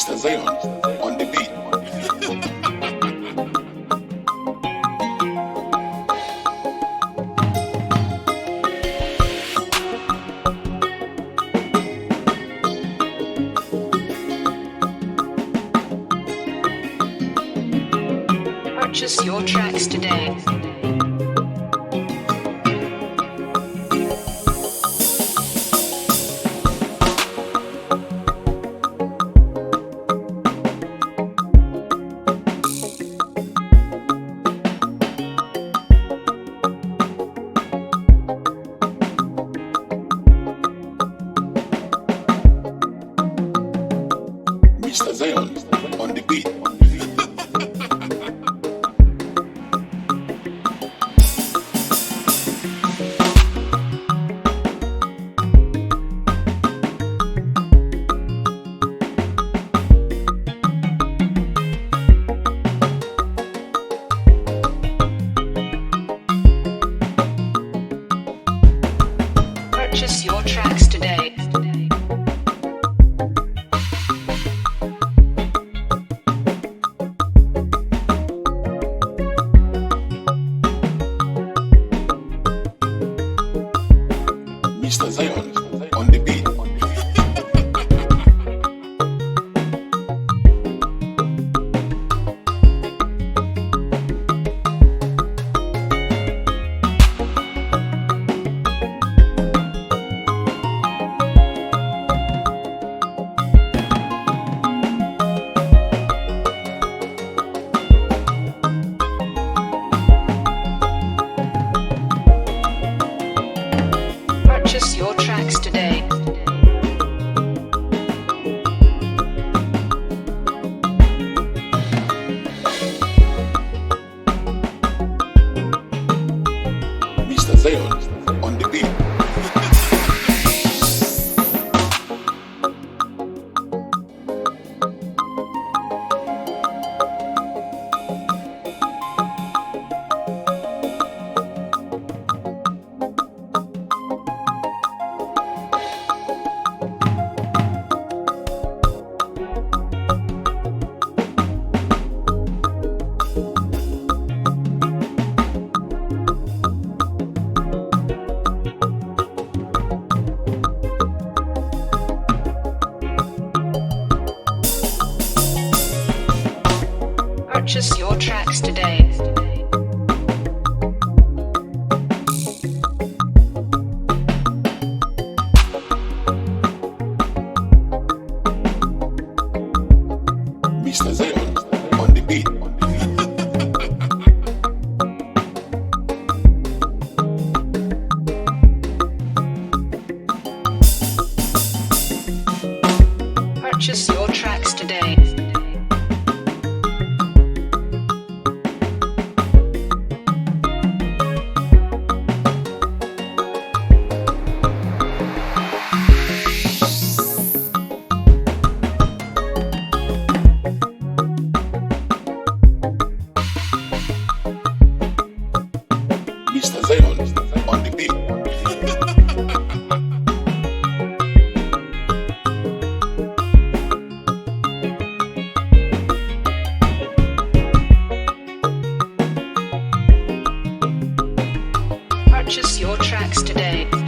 Mr. Zion on the beat. Purchase your tracks today. Mr. Zion on the beat. Purchase your tracks today. Mr. Zion on the beat. Purchase your tracks today. Mr. Zion on the beat. Purchase your tracks today. Mr. Zion on the beat. Purchase your tracks today. Mr. Zion on the beat. Purchase your tracks today.